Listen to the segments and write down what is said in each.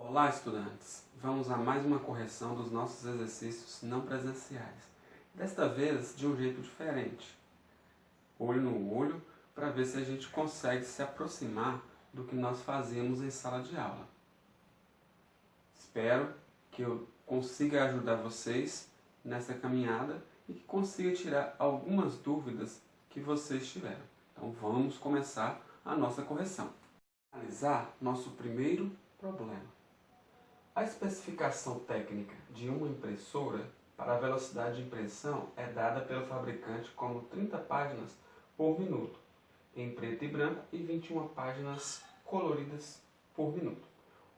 Olá, estudantes! Vamos a mais uma correção dos nossos exercícios não presenciais. Desta vez, de um jeito diferente. Olho no olho, para ver se a gente consegue se aproximar do que nós fazíamos em sala de aula. Espero que eu consiga ajudar vocês nessa caminhada e que consiga tirar algumas dúvidas que vocês tiveram. Então vamos começar a nossa correção. Analisar nosso primeiro problema. A especificação técnica de uma impressora para a velocidade de impressão é dada pelo fabricante como 30 páginas por minuto, em preto e branco, e 21 páginas coloridas por minuto.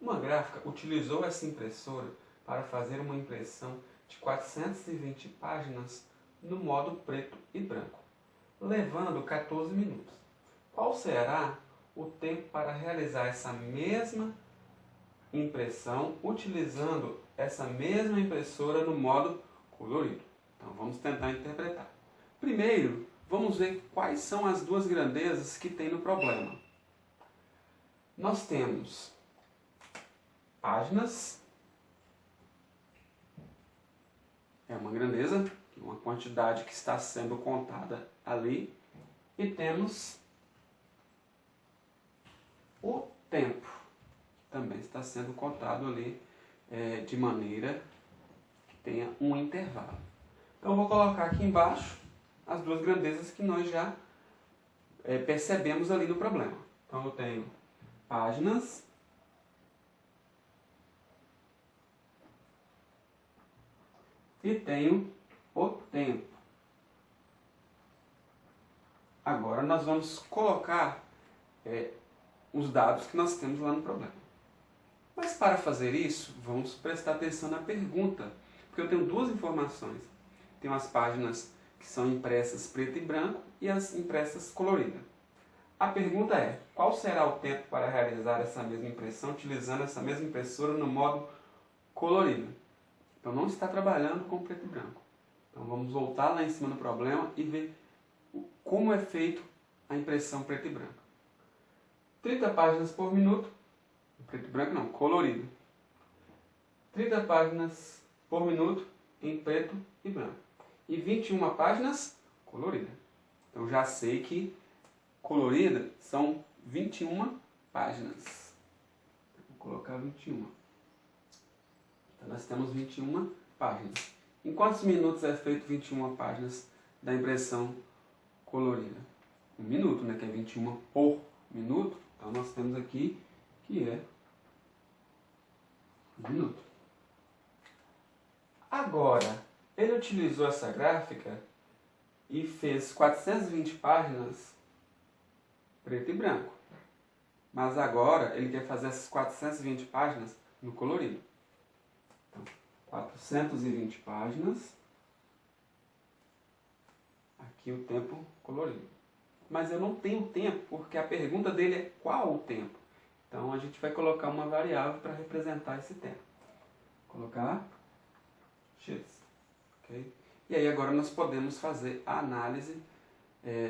Uma gráfica utilizou essa impressora para fazer uma impressão de 420 páginas no modo preto e branco, levando 14 minutos. Qual será o tempo para realizar essa mesma impressão utilizando essa mesma impressora no modo colorido? Então vamos tentar interpretar. Primeiro, vamos ver quais são as duas grandezas que tem no problema. Nós temos páginas, é uma grandeza, uma quantidade que está sendo contada ali, e temos o tempo, que também está sendo contado ali de maneira que tenha um intervalo. Então eu vou colocar aqui embaixo as duas grandezas que nós já percebemos ali no problema. Então eu tenho páginas e tenho o tempo. Agora nós vamos colocar os dados que nós temos lá no problema. Mas para fazer isso, vamos prestar atenção na pergunta, porque eu tenho duas informações. Tenho as páginas que são impressas preto e branco e as impressas coloridas. A pergunta é: qual será o tempo para realizar essa mesma impressão utilizando essa mesma impressora no modo colorido? Então não está trabalhando com preto e branco. Então vamos voltar lá em cima no problema e ver como é feito a impressão preto e branco. 30 páginas por minuto, preto e branco não, colorido. 30 páginas por minuto em preto e branco. E 21 páginas colorida. Então já sei que colorida são 21 páginas. Vou colocar 21. Então nós temos 21 páginas. Em quantos minutos é feito 21 páginas da impressão colorida? Um minuto, né? Que é 21 por minuto. Então nós temos aqui que é 1 minuto. Agora, ele utilizou essa gráfica e fez 420 páginas preto e branco. Mas agora ele quer fazer essas 420 páginas no colorido. Então, 420 páginas. Aqui o tempo colorido. Mas eu não tenho tempo, porque a pergunta dele é qual o tempo. Então a gente vai colocar uma variável para representar esse tempo. Colocar x. Okay? E aí agora nós podemos fazer a análise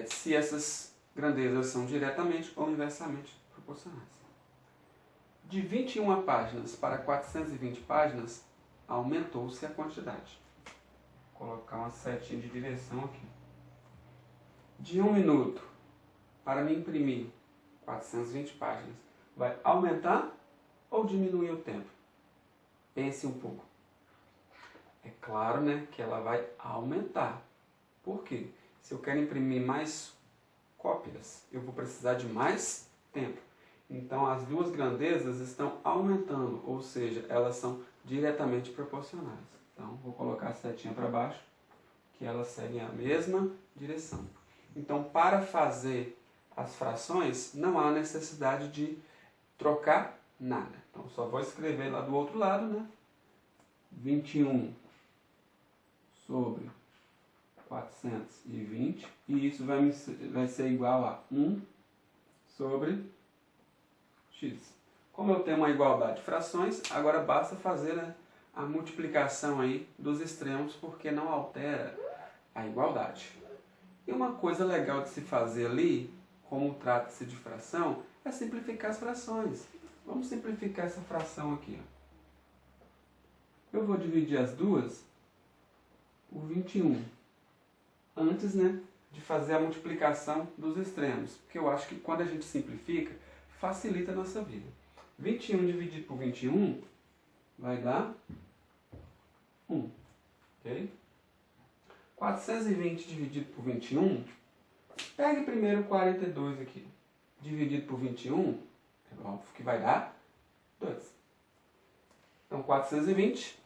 se essas grandezas são diretamente ou inversamente proporcionais. De 21 páginas para 420 páginas, aumentou-se a quantidade. Vou colocar uma setinha de direção aqui. De 1 minuto para me imprimir 420 páginas, vai aumentar ou diminuir o tempo? Pense um pouco. É claro, né, que ela vai aumentar. Por quê? Se eu quero imprimir mais cópias, eu vou precisar de mais tempo. Então as duas grandezas estão aumentando, ou seja, elas são diretamente proporcionais. Então vou colocar a setinha para baixo, que elas seguem a mesma direção. Então para fazer as frações, não há necessidade de trocar nada. Então só vou escrever lá do outro lado, né? 21 sobre 420, e isso vai ser igual a 1 sobre x. Como eu tenho uma igualdade de frações, agora basta fazer a multiplicação aí dos extremos, porque não altera a igualdade. E uma coisa legal de se fazer ali, como trata-se de fração, é simplificar as frações. Vamos simplificar essa fração aqui. Ó. Eu vou dividir as duas por 21. Antes, né, de fazer a multiplicação dos extremos. Porque eu acho que quando a gente simplifica, facilita a nossa vida. 21 dividido por 21 vai dar 1. Ok? 420 dividido por 21, pegue primeiro 42 aqui. Dividido por 21, é óbvio que vai dar 2. Então, 420,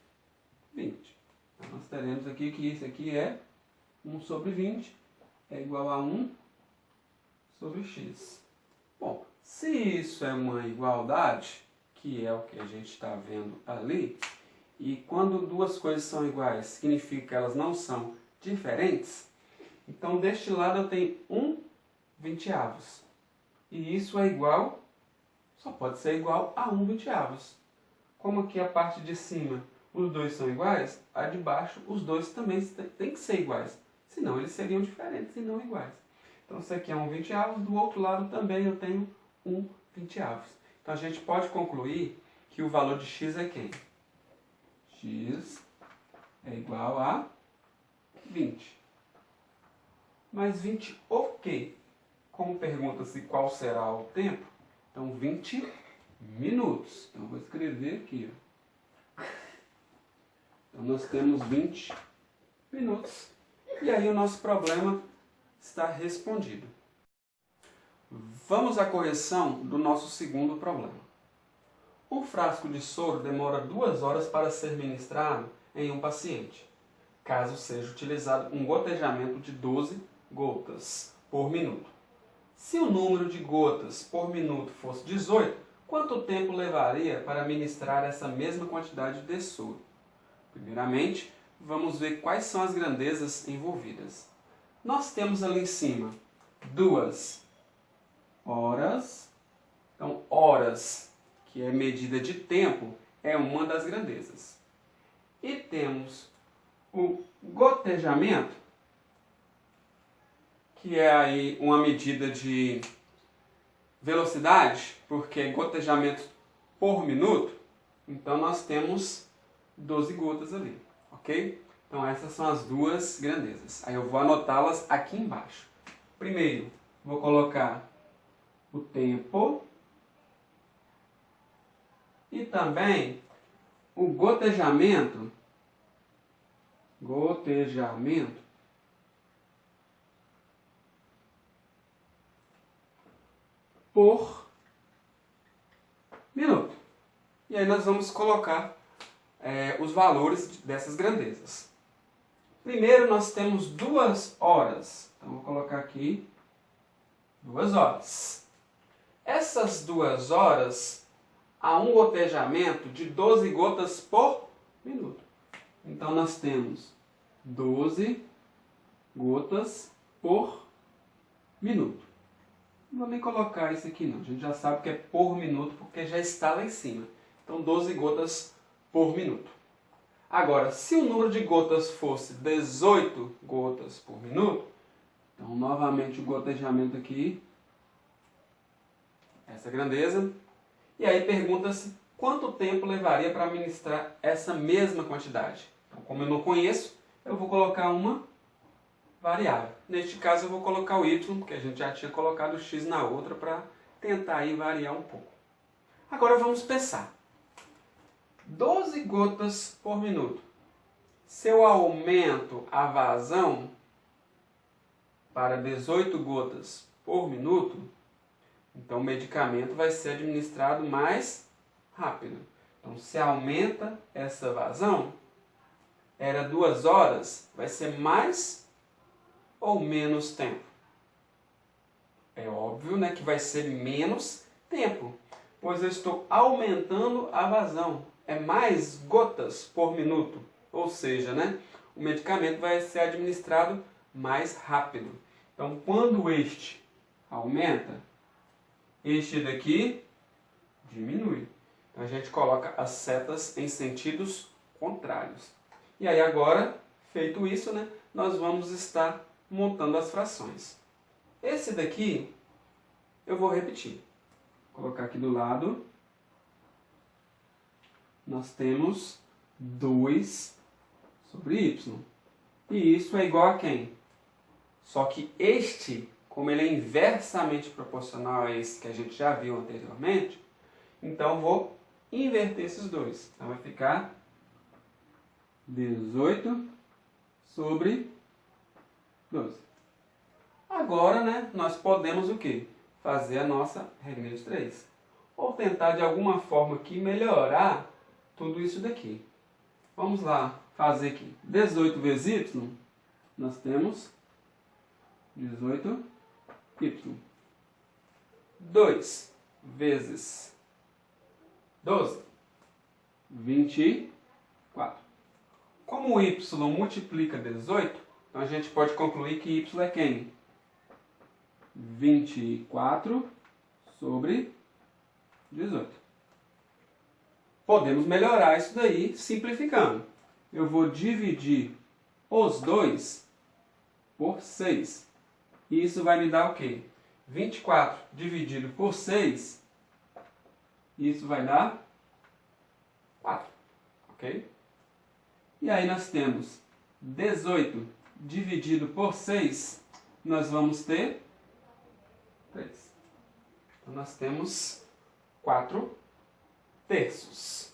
20. Então, nós teremos aqui que isso aqui é 1 sobre 20, é igual a 1 sobre x. Bom, se isso é uma igualdade, que é o que a gente está vendo ali, e quando duas coisas são iguais, significa que elas não são diferentes, então deste lado eu tenho 1/20. E isso é igual, só pode ser igual a 1/20. Como aqui a parte de cima os dois são iguais, a de baixo os dois também têm que ser iguais. Senão eles seriam diferentes e não iguais. Então isso aqui é 1/20, do outro lado também eu tenho 1/20. Então a gente pode concluir que o valor de x é quem? X é igual a 20. Mas 20 o quê? Como pergunta-se qual será o tempo, então 20 minutos. Então eu vou escrever aqui. Ó. Então nós temos 20 minutos. E aí o nosso problema está respondido. Vamos à correção do nosso segundo problema. Um frasco de soro demora 2 horas para ser ministrado em um paciente, caso seja utilizado um gotejamento de 12 gotas por minuto. Se o número de gotas por minuto fosse 18, quanto tempo levaria para ministrar essa mesma quantidade de soro? Primeiramente, vamos ver quais são as grandezas envolvidas. Nós temos ali em cima 2 horas. Então, horas, que é medida de tempo, é uma das grandezas. E temos o gotejamento, que é aí uma medida de velocidade, porque é gotejamento por minuto. Então, nós temos 12 gotas ali, ok? Então, essas são as duas grandezas. Aí eu vou anotá-las aqui embaixo. Primeiro, vou colocar o tempo e também o gotejamento por minuto. E aí nós vamos colocar os valores dessas grandezas. Primeiro nós temos 2 horas. Então vou colocar aqui 2 horas. Essas 2 horas há um gotejamento de 12 gotas por minuto. Então nós temos 12 gotas por minuto. Não vou nem colocar isso aqui não, a gente já sabe que é por minuto porque já está lá em cima. Então 12 gotas por minuto. Agora, se o número de gotas fosse 18 gotas por minuto, então novamente o gotejamento aqui, essa grandeza, e aí pergunta-se quanto tempo levaria para administrar essa mesma quantidade. Então, como eu não conheço, eu vou colocar uma variável. Neste caso eu vou colocar o y, porque a gente já tinha colocado o x na outra para tentar aí variar um pouco. Agora vamos pensar. 12 gotas por minuto. Se eu aumento a vazão para 18 gotas por minuto, então o medicamento vai ser administrado mais rápido. Então se aumenta essa vazão, era 2 horas, vai ser mais ou menos tempo? É óbvio, né, que vai ser menos tempo, pois eu estou aumentando a vazão. É mais gotas por minuto, ou seja, né, o medicamento vai ser administrado mais rápido. Então, quando este aumenta, este daqui diminui. Então, a gente coloca as setas em sentidos contrários. E aí agora, feito isso, né, nós vamos estar montando as frações. Esse daqui eu vou repetir. Vou colocar aqui do lado nós temos 2 sobre y. E isso é igual a quem? Só que este, como ele é inversamente proporcional a esse que a gente já viu anteriormente, então eu vou inverter esses dois. Então vai ficar 18 sobre 12. Agora, né, nós podemos o quê? Fazer a nossa regra de 3. Ou tentar de alguma forma aqui melhorar tudo isso daqui. Vamos lá fazer aqui. 18 vezes y, nós temos 18y. 2 vezes 12, 24. Como o y multiplica 18, então a gente pode concluir que y é quem? 24 sobre 18. Podemos melhorar isso daí simplificando. Eu vou dividir os dois por 6. E isso vai me dar o quê? 24 dividido por 6, isso vai dar 4. Ok? E aí nós temos 18 dividido por 6, nós vamos ter 3. Então nós temos 4 terços.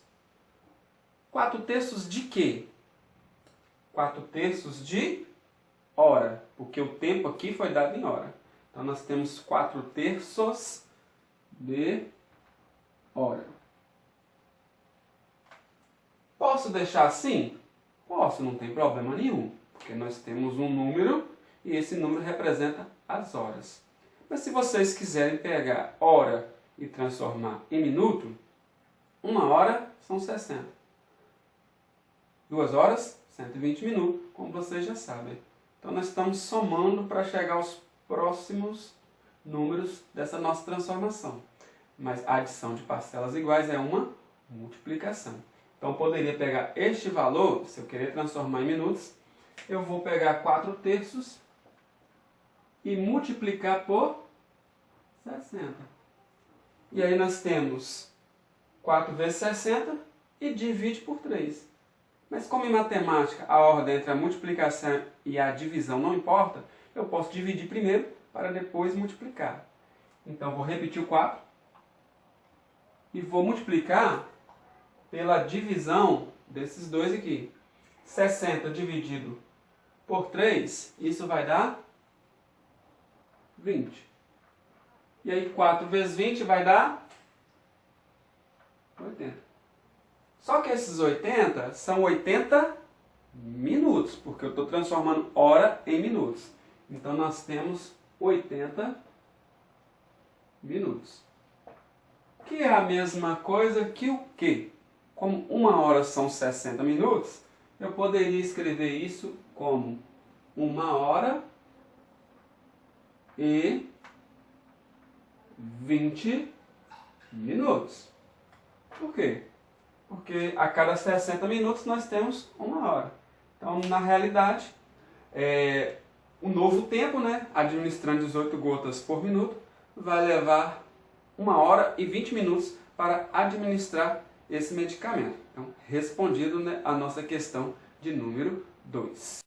4 terços de quê? 4 terços de hora, porque o tempo aqui foi dado em hora. Então nós temos 4 terços de hora. Posso deixar assim? Posso, não tem problema nenhum, porque nós temos um número e esse número representa as horas. Mas se vocês quiserem pegar hora e transformar em minuto, 1 hora são 60. 2 horas, 120 minutos, como vocês já sabem. Então nós estamos somando para chegar aos próximos números dessa nossa transformação. Mas a adição de parcelas iguais é uma multiplicação. Então eu poderia pegar este valor, se eu querer transformar em minutos, eu vou pegar 4 terços e multiplicar por 60. E aí nós temos 4 vezes 60 e divide por 3. Mas como em matemática a ordem entre a multiplicação e a divisão não importa, eu posso dividir primeiro para depois multiplicar. Então vou repetir o 4 e vou multiplicar pela divisão desses dois aqui. 60 dividido por 3, isso vai dar 20. E aí 4 vezes 20 vai dar 80. Só que esses 80 são 80 minutos, porque eu estou transformando hora em minutos. Então nós temos 80 minutos. Que é a mesma coisa que o quê? Como 1 hora são 60 minutos, eu poderia escrever isso como 1 hora e 20 minutos. Por quê? Porque a cada 60 minutos nós temos 1 hora. Então, na realidade, o novo tempo, né, administrando 18 gotas por minuto, vai levar 1 hora e 20 minutos para administrar esse medicamento. Então, respondido, né, a nossa questão de número 2.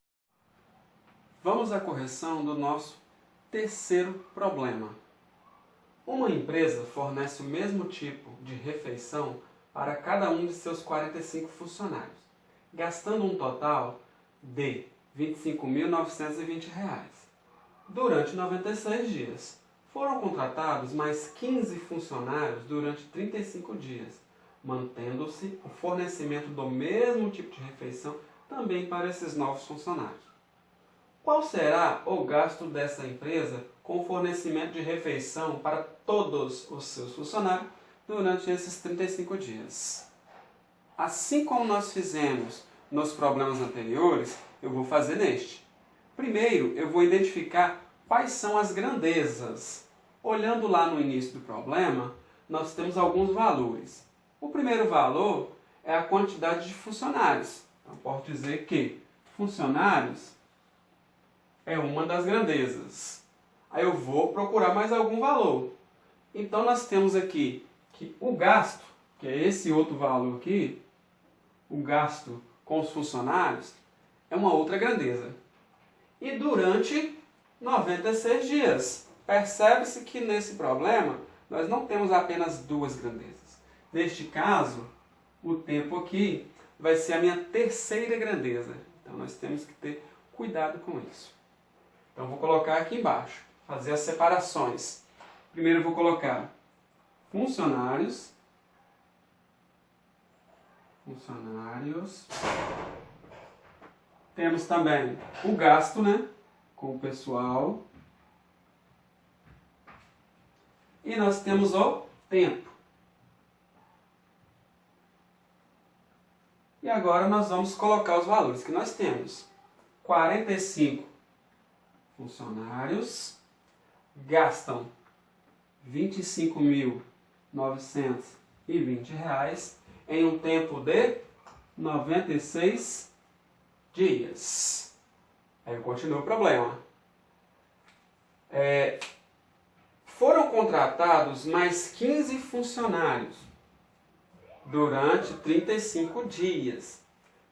Vamos à correção do nosso terceiro problema. Uma empresa fornece o mesmo tipo de refeição para cada um de seus 45 funcionários, gastando um total de R$ 25.920. Durante 96 dias, foram contratados mais 15 funcionários durante 35 dias, mantendo-se o fornecimento do mesmo tipo de refeição também para esses novos funcionários. Qual será o gasto dessa empresa com o fornecimento de refeição para todos os seus funcionários durante esses 35 dias? Assim como nós fizemos nos problemas anteriores, eu vou fazer neste. Primeiro, eu vou identificar quais são as grandezas. Olhando lá no início do problema, nós temos alguns valores. O primeiro valor é a quantidade de funcionários. Então, posso dizer que funcionários é uma das grandezas. Aí eu vou procurar mais algum valor. Então nós temos aqui que o gasto, que é esse outro valor aqui, o gasto com os funcionários, é uma outra grandeza. E durante 96 dias. Percebe-se que nesse problema nós não temos apenas duas grandezas. Neste caso, o tempo aqui vai ser a minha terceira grandeza. Então nós temos que ter cuidado com isso. Então vou colocar aqui embaixo, fazer as separações. Primeiro eu vou colocar funcionários. Temos também o gasto, né, com o pessoal. E nós temos o tempo. E agora nós vamos colocar os valores que nós temos. 45 funcionários gastam R$ 25.920 em um tempo de 96 dias. Aí continua o problema. Foram contratados mais 15 funcionários durante 35 dias,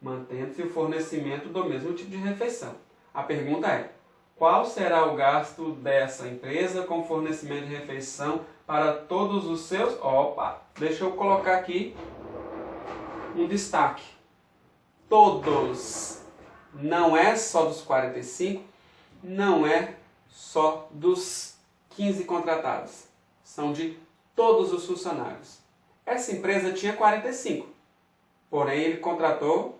mantendo-se o fornecimento do mesmo tipo de refeição. A pergunta é: qual será o gasto dessa empresa com fornecimento de refeição para todos os seus... Deixa eu colocar aqui um destaque. Todos. Não é só dos 45, não é só dos 15 contratados. São de todos os funcionários. Essa empresa tinha 45, porém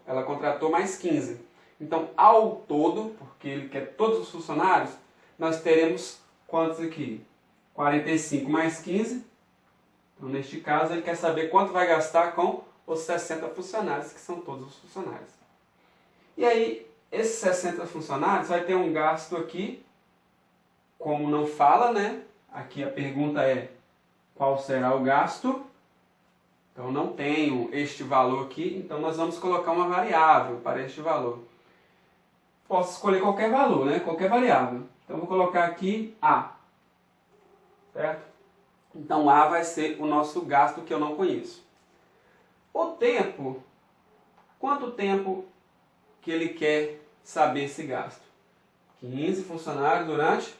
ela contratou mais 15. Então, ao todo, porque ele quer todos os funcionários, nós teremos quantos aqui? 45 mais 15. Então, neste caso, ele quer saber quanto vai gastar com os 60 funcionários, que são todos os funcionários. E aí, esses 60 funcionários vai ter um gasto aqui, como não fala, né? Aqui a pergunta é: qual será o gasto? Então, não tenho este valor aqui, então nós vamos colocar uma variável para este valor. Posso escolher qualquer valor, né? Qualquer variável. Então, vou colocar aqui A. Certo? Então, A vai ser o nosso gasto que eu não conheço. O tempo. Quanto tempo que ele quer saber esse gasto? 15 funcionários durante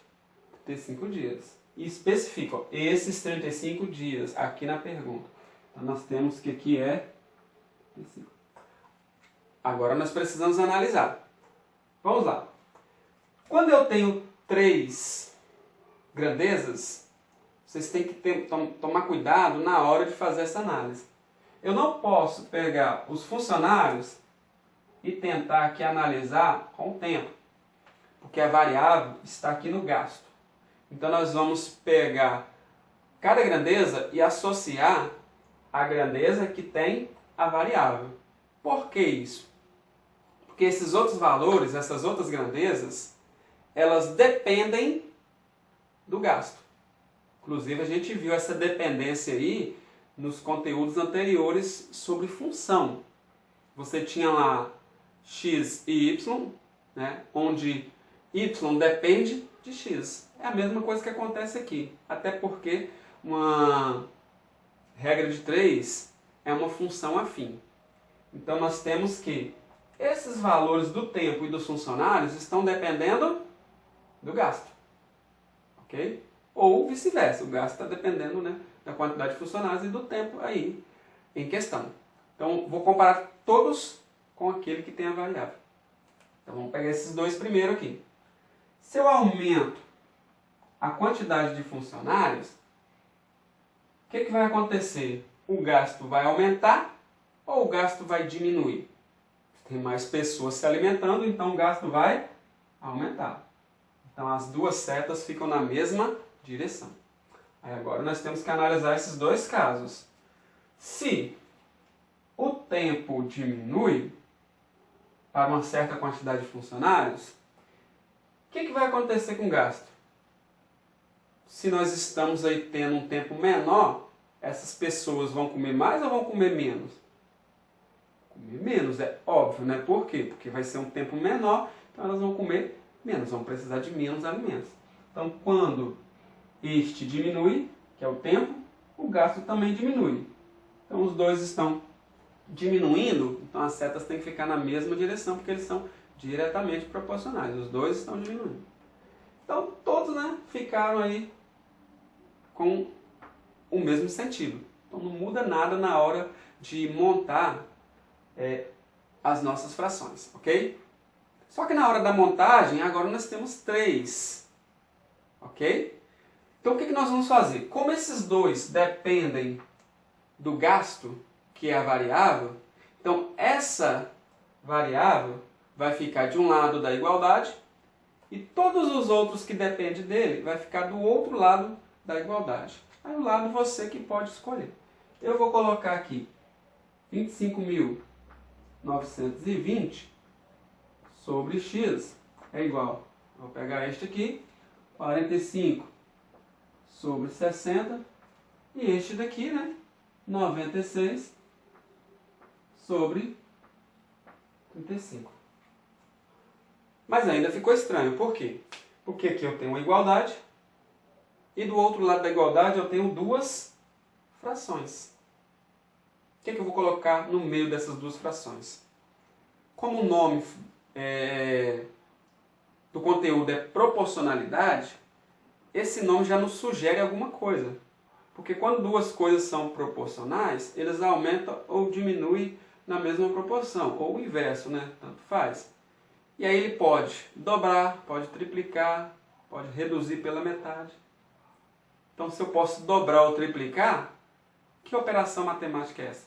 35 dias. E especifica, ó, esses 35 dias aqui na pergunta. Então, nós temos que aqui é... Agora, nós precisamos analisar. Vamos lá. Quando eu tenho 3 grandezas, vocês têm que tomar cuidado na hora de fazer essa análise. Eu não posso pegar os funcionários e tentar aqui analisar com o tempo, porque a variável está aqui no gasto. Então, nós vamos pegar cada grandeza e associar a grandeza que tem a variável. Por que isso? Porque esses outros valores, essas outras grandezas, elas dependem do gasto. Inclusive, a gente viu essa dependência aí nos conteúdos anteriores sobre função. Você tinha lá x e y, né, onde y depende de x. É a mesma coisa que acontece aqui. Até porque uma regra de 3 é uma função afim. Então, nós temos que esses valores do tempo e dos funcionários estão dependendo do gasto. Ok? Ou vice-versa. O gasto está dependendo, né, da quantidade de funcionários e do tempo aí em questão. Então, vou comparar todos com aquele que tem a variável. Então, vamos pegar esses dois primeiro aqui. Se eu aumento a quantidade de funcionários, o que vai acontecer? O gasto vai aumentar ou o gasto vai diminuir? Tem mais pessoas se alimentando, então o gasto vai aumentar. Então as duas setas ficam na mesma direção. Aí agora nós temos que analisar esses dois casos. Se o tempo diminui para uma certa quantidade de funcionários, o que vai acontecer com o gasto? Se nós estamos aí tendo um tempo menor, essas pessoas vão comer mais ou vão comer menos? Comer menos, é óbvio, né? Por quê? Porque vai ser um tempo menor, então elas vão comer menos, vão precisar de menos alimentos. Então, quando este diminui, que é o tempo, o gasto também diminui. Então, os dois estão diminuindo, então as setas têm que ficar na mesma direção, porque eles são diretamente proporcionais. Os dois estão diminuindo. Então, todos, né, ficaram aí com o mesmo sentido. Então, não muda nada na hora de montar as nossas frações, ok? Só que na hora da montagem, agora nós temos 3, ok? Então, o que nós vamos fazer? Como esses dois dependem do gasto, que é a variável, então essa variável vai ficar de um lado da igualdade e todos os outros que dependem dele vai ficar do outro lado da igualdade. Aí o lado você que pode escolher. Eu vou colocar aqui 25.920 sobre x é igual, vou pegar este aqui, 45 sobre 60 e este daqui, né, 96 sobre 35. Mas ainda ficou estranho, por quê? Porque aqui eu tenho uma igualdade e do outro lado da igualdade eu tenho duas frações. O que eu vou colocar no meio dessas duas frações? Como o nome do conteúdo é proporcionalidade, esse nome já nos sugere alguma coisa. Porque quando duas coisas são proporcionais, eles aumentam ou diminuem na mesma proporção, ou o inverso, né? Tanto faz. E aí ele pode dobrar, pode triplicar, pode reduzir pela metade. Então, se eu posso dobrar ou triplicar, que operação matemática é essa?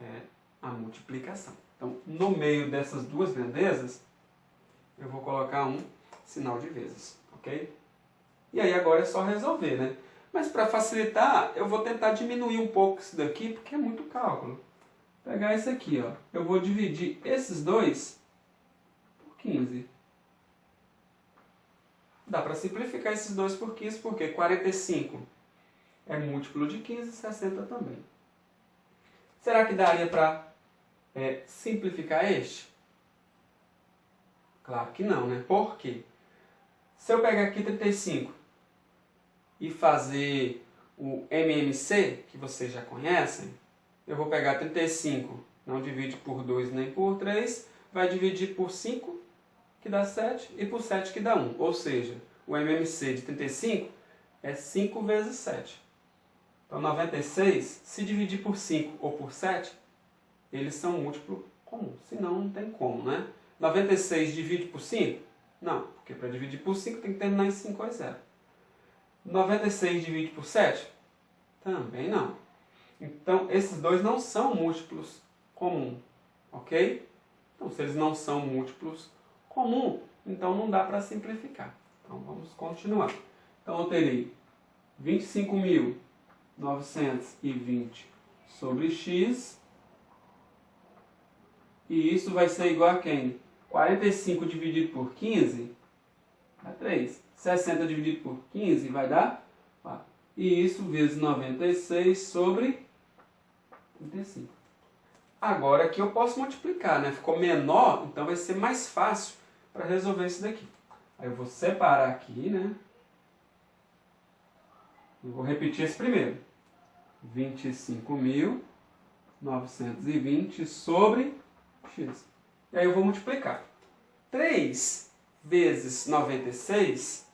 É a multiplicação. Então, no meio dessas duas grandezas, eu vou colocar um sinal de vezes, ok? E aí agora é só resolver, né? Mas para facilitar, eu vou tentar diminuir um pouco isso daqui, porque é muito cálculo. Vou pegar esse aqui, ó. Eu vou dividir esses dois por 15. Dá para simplificar esses dois por 15, porque 45 é múltiplo de 15, 60 também. Será que daria para simplificar este? Claro que não, né? Por quê? Se eu pegar aqui 35 e fazer o MMC, que vocês já conhecem, eu vou pegar 35, não divide por 2 nem por 3, vai dividir por 5, que dá 7, e por 7, que dá 1. Ou seja, o MMC de 35 é 5 vezes 7. Então, 96, se dividir por 5 ou por 7, eles são múltiplo comum. Senão, não tem como, né? 96 divide por 5? Não, porque para dividir por 5 tem que terminar em 5 ou 0. 96 divide por 7? Também não. Então, esses dois não são múltiplos comuns, ok? Então, se eles não são múltiplos comuns, então não dá para simplificar. Então, vamos continuar. Então, eu terei 25.920 sobre x, e isso vai ser igual a quem? 45 dividido por 15 dá 3. 60 dividido por 15 vai dar 4. E isso vezes 96 sobre 35. Agora aqui eu posso multiplicar, né? Ficou menor, então vai ser mais fácil para resolver isso daqui. Aí eu vou separar aqui, né? Eu vou repetir esse primeiro. 25.920 sobre x. E aí eu vou multiplicar. 3 vezes 96,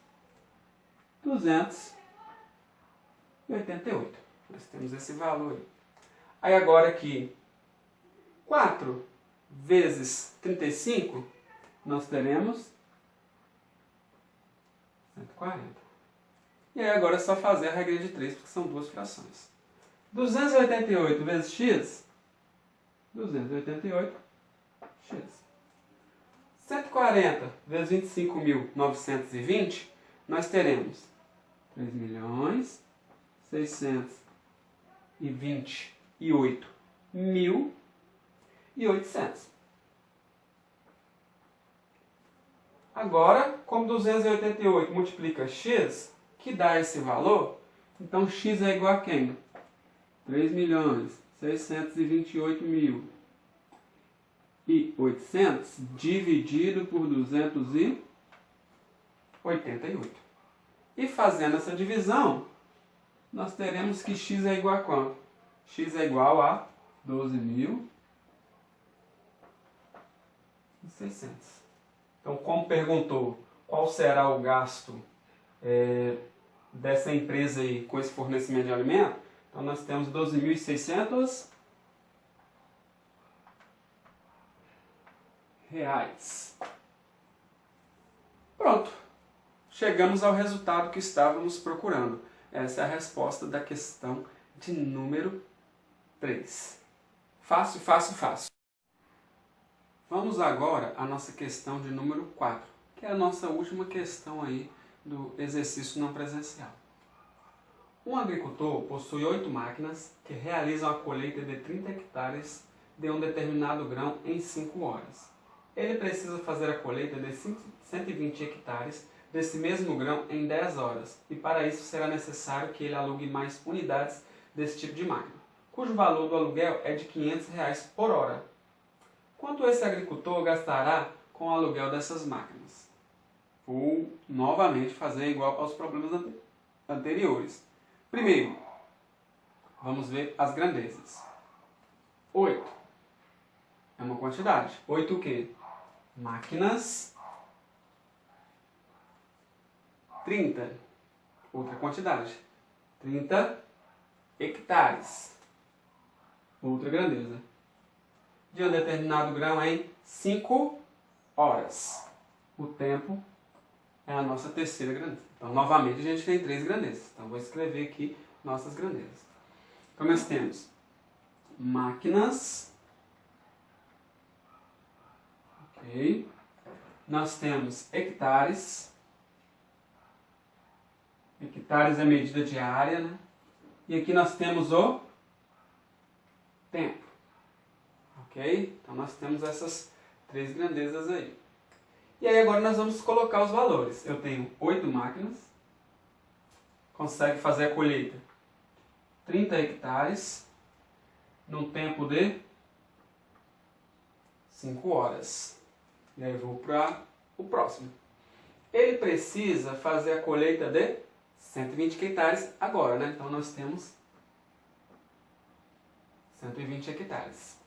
288. Nós temos esse valor aí. Aí agora aqui, 4 vezes 35, nós teremos 140. E aí agora é só fazer a regra de 3, porque são duas frações. 288 vezes x, 288x. 140 vezes 25.920, nós teremos 3.628.800. Agora, como 288 multiplica x, que dá esse valor, então x é igual a quem? 3.628.800 dividido por 288. E fazendo essa divisão, nós teremos que x é igual a quanto? X é igual a 12.600. Então, como perguntou qual será o gasto dessa empresa aí com esse fornecimento de alimento, então nós temos 12.600 reais. Pronto. Chegamos ao resultado que estávamos procurando. Essa é a resposta da questão de número 3. Fácil, fácil, fácil. Vamos agora à nossa questão de número 4, que é a nossa última questão aí do exercício não presencial. Um agricultor possui 8 máquinas que realizam a colheita de 30 hectares de um determinado grão em 5 horas. Ele precisa fazer a colheita de 120 hectares desse mesmo grão em 10 horas, e para isso será necessário que ele alugue mais unidades desse tipo de máquina, cujo valor do aluguel é de R$ 500 por hora. Quanto esse agricultor gastará com o aluguel dessas máquinas? Vou novamente fazer igual aos problemas anteriores. Primeiro, vamos ver as grandezas. 8 é uma quantidade. 8 o quê? Máquinas. 30, outra quantidade. 30 hectares, outra grandeza. De um determinado grão em 5 horas. O tempo é a nossa terceira grandeza. Então, novamente, a gente tem 3 grandezas. Então, vou escrever aqui nossas grandezas. Então, nós temos máquinas. Ok. Nós temos hectares. Hectares é medida de área, né? E aqui nós temos o tempo. Ok? Então nós temos essas 3 grandezas aí. E aí agora nós vamos colocar os valores. Eu tenho 8 máquinas. Consegue fazer a colheita 30 hectares num tempo de 5 horas. E aí eu vou para o próximo. Ele precisa fazer a colheita de 120 hectares agora, né? Então nós temos 120 hectares.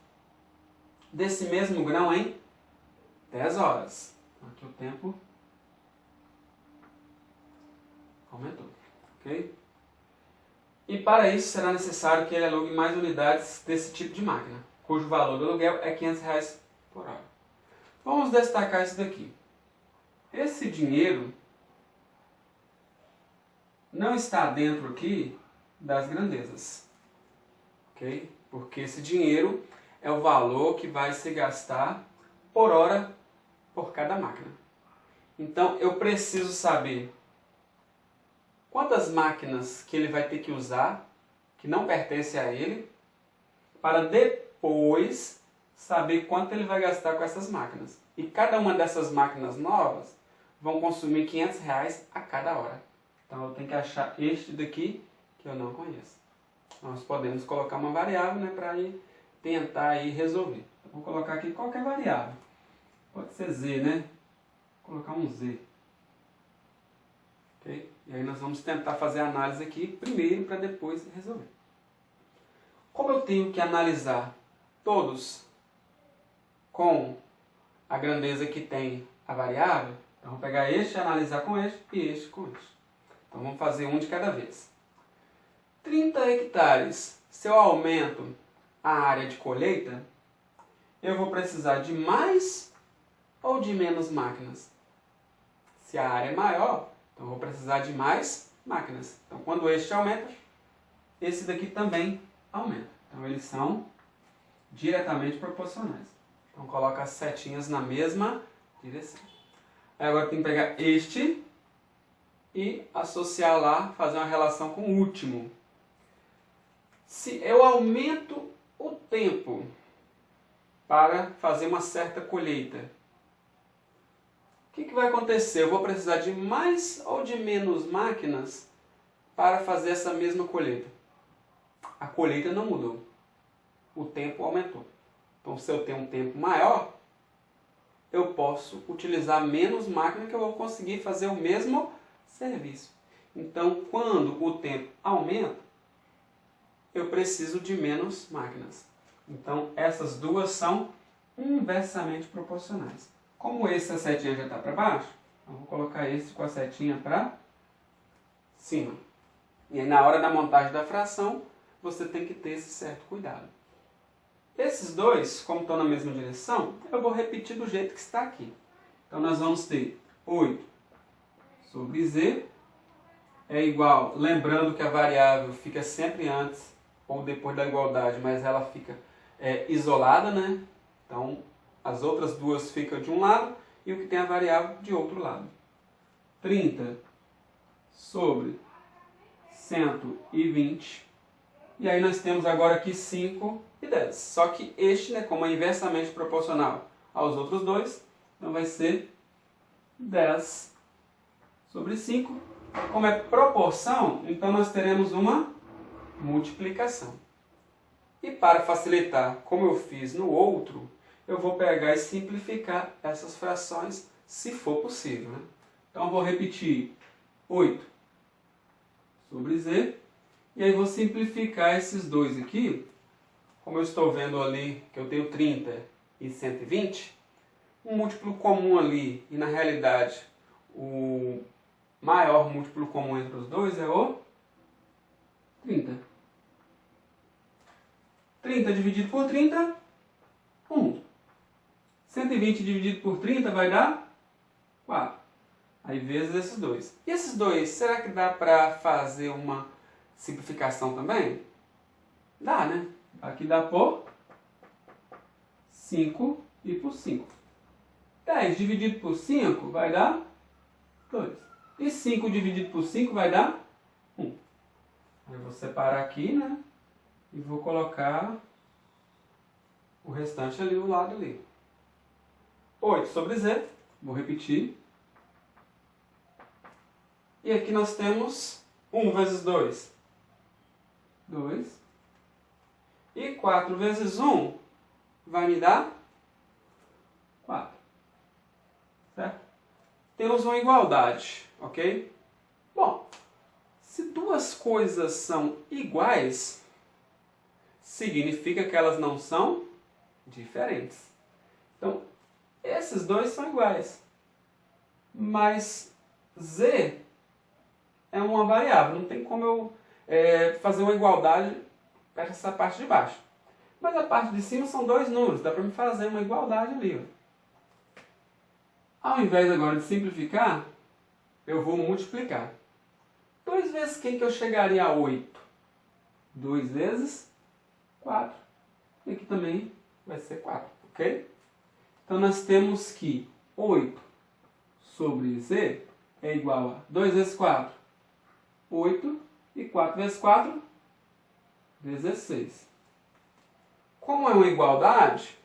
Desse mesmo grão em 10 horas. Aqui o tempo aumentou. Ok? E para isso será necessário que ele alugue mais unidades desse tipo de máquina, cujo valor do aluguel é R$ 500 por hora. Vamos destacar isso daqui. Esse dinheiro não está dentro aqui das grandezas, ok? Porque esse dinheiro é o valor que vai se gastar por hora por cada máquina. Então eu preciso saber quantas máquinas que ele vai ter que usar, que não pertence a ele, para depois saber quanto ele vai gastar com essas máquinas. E cada uma dessas máquinas novas vão consumir R$ 500 a cada hora. Então eu tenho que achar este daqui que eu não conheço. Nós podemos colocar uma variável, né, para ir tentar aí resolver. Eu vou colocar aqui qualquer variável. Pode ser Z, né? Vou colocar um Z. Ok? E aí nós vamos tentar fazer a análise aqui primeiro para depois resolver. Como eu tenho que analisar todos com a grandeza que tem a variável, então vou pegar este e analisar com este e este com este. Então vamos fazer um de cada vez. 30 hectares. Se eu aumento a área de colheita, eu vou precisar de mais ou de menos máquinas? Se a área é maior, então eu vou precisar de mais máquinas. Então quando este aumenta, esse daqui também aumenta. Então eles são diretamente proporcionais. Então coloca as setinhas na mesma direção. Aí agora eu tenho que pegar este e associar lá, fazer uma relação com o último. Se eu aumento o tempo para fazer uma certa colheita, o que vai acontecer? Eu vou precisar de mais ou de menos máquinas para fazer essa mesma colheita? A colheita não mudou. O tempo aumentou. Então, se eu tenho um tempo maior, eu posso utilizar menos máquina que eu vou conseguir fazer o mesmo serviço. Então, quando o tempo aumenta, eu preciso de menos máquinas. Então, essas duas são inversamente proporcionais. Como esse a setinha já está para baixo, eu vou colocar esse com a setinha para cima. E aí, na hora da montagem da fração, você tem que ter esse certo cuidado. Esses dois, como estão na mesma direção, eu vou repetir do jeito que está aqui. Então, nós vamos ter 8 sobre z é igual, lembrando que a variável fica sempre antes ou depois da igualdade, mas ela fica isolada, né? Então, as outras duas ficam de um lado e o que tem a variável de outro lado. 30 sobre 120. E aí nós temos agora aqui 5 e 10. Só que este, né, como é inversamente proporcional aos outros dois, então vai ser 10 sobre 5. Como é proporção, então nós teremos uma multiplicação. E para facilitar, como eu fiz no outro, eu vou pegar e simplificar essas frações, se for possível, né? Então eu vou repetir 8 sobre z, e aí vou simplificar esses dois aqui. Como eu estou vendo ali que eu tenho 30 e 120, um múltiplo comum ali, e na realidade o maior múltiplo comum entre os dois é o 30. 30 dividido por 30, 1. 120 dividido por 30 vai dar 4. Aí vezes esses dois. E esses dois, será que dá para fazer uma simplificação também? Dá, né? Aqui dá por 5 e por 5. 10 dividido por 5 vai dar 2. E 5 dividido por 5 vai dar 1. Aí eu vou separar aqui, né? E vou colocar o restante ali do lado ali. 8 sobre z. Vou repetir. E aqui nós temos 1 vezes 2. 2. E 4 vezes 1 vai me dar 4. Certo? Temos uma igualdade, ok? Bom, se duas coisas são iguais, significa que elas não são diferentes. Então, esses dois são iguais. Mas z é uma variável, não tem como eu fazer uma igualdade para essa parte de baixo. Mas a parte de cima são dois números, dá para me fazer uma igualdade ali. Ó. Ao invés agora de simplificar, eu vou multiplicar. 2 vezes quem que eu chegaria a 8? 2 vezes 4. E aqui também vai ser 4, ok? Então nós temos que 8 sobre z é igual a 2 vezes 4, 8, e 4 vezes 4, 16. Como é uma igualdade,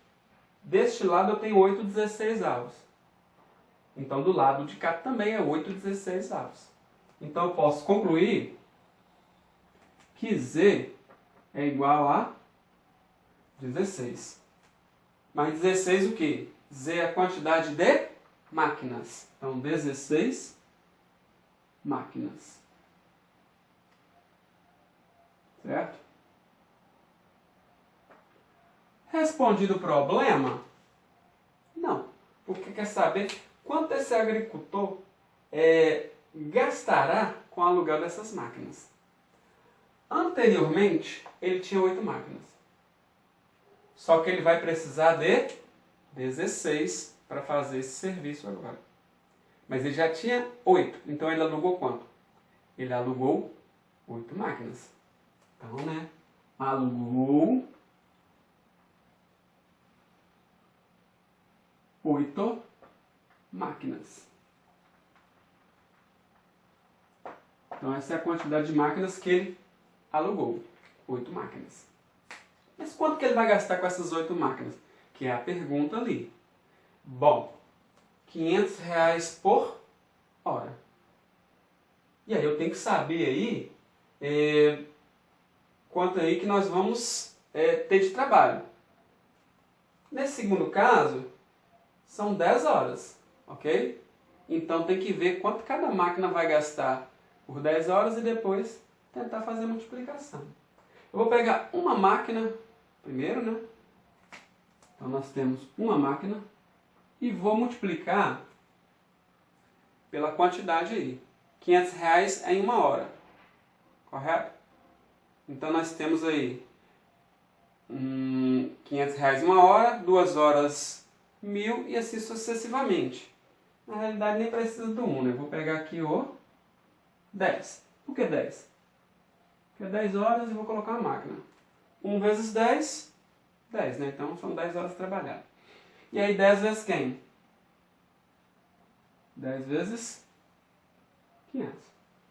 deste lado eu tenho 8 16avos. Então do lado de cá também é 8 16avos. Então eu posso concluir que z é igual a 16. Mas 16 o quê? Z é a quantidade de máquinas. Então 16 máquinas. Certo? Respondido o problema? Não. Porque quer saber quanto esse agricultor gastará com o aluguel dessas máquinas. Anteriormente, ele tinha 8 máquinas. Só que ele vai precisar de 16 para fazer esse serviço agora. Mas ele já tinha 8. Então ele alugou quanto? Ele alugou 8 máquinas. Então, né? Alugou 8 máquinas. Então essa é a quantidade de máquinas que ele alugou. 8 máquinas. Mas quanto que ele vai gastar com essas 8 máquinas? Que é a pergunta ali. Bom, R$500 por hora. E aí eu tenho que saber aí quanto aí que nós vamos ter de trabalho. Nesse segundo caso, são 10 horas, ok? Então tem que ver quanto cada máquina vai gastar por 10 horas e depois tentar fazer a multiplicação. Eu vou pegar uma máquina primeiro, né? Então nós temos uma máquina e vou multiplicar pela quantidade aí. R$500 é em 1 hora, correto? Então nós temos aí R$500 em 1 hora, 2 horas 1.000 e assim sucessivamente. Na realidade nem precisa do 1, né? Eu vou pegar aqui o 10. Por que 10? Porque é 10 horas e vou colocar a máquina. 1 vezes 10, 10, né? Então são 10 horas trabalhadas. E aí 10 vezes quem? 10 vezes 500.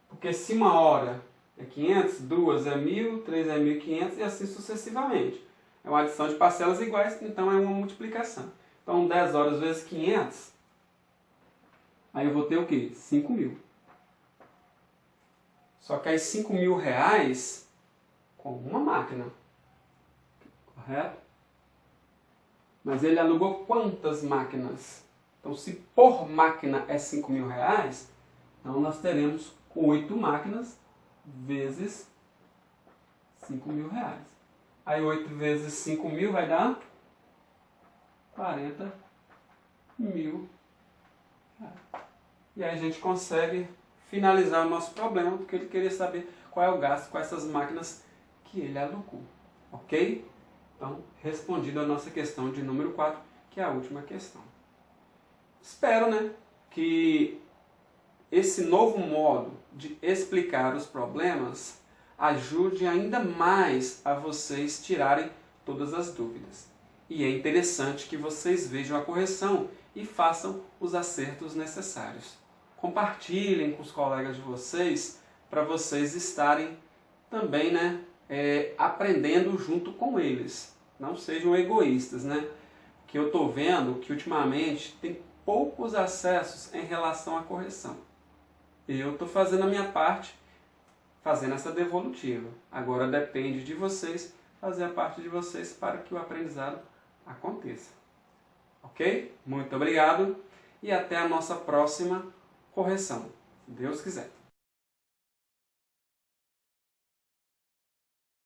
Porque se 1 hora é 500, 2 é 1.000, 3 é 1.500 e assim sucessivamente. É uma adição de parcelas iguais, então é uma multiplicação. Então 10 horas vezes 500, aí eu vou ter o quê? 5.000. Só que aí R$5.000 com uma máquina. Correto? Mas ele alugou quantas máquinas? Então se por máquina é R$5.000, então nós teremos 8 máquinas vezes R$5.000. Aí 8 vezes 5.000 vai dar 40.000. E aí a gente consegue finalizar o nosso problema, porque ele queria saber qual é o gasto com essas máquinas que ele alugou. Ok? Então, respondido a nossa questão de número 4, que é a última questão. Espero, né, que esse novo modo de explicar os problemas ajude ainda mais a vocês tirarem todas as dúvidas. E é interessante que vocês vejam a correção e façam os acertos necessários. Compartilhem com os colegas de vocês para vocês estarem também, né, aprendendo junto com eles. Não sejam egoístas, né? Que eu estou vendo que ultimamente tem poucos acessos em relação à correção. Eu estou fazendo a minha parte, fazendo essa devolutiva. Agora depende de vocês fazer a parte de vocês para que o aprendizado aconteça. Ok? Muito obrigado e até a nossa próxima correção, se Deus quiser.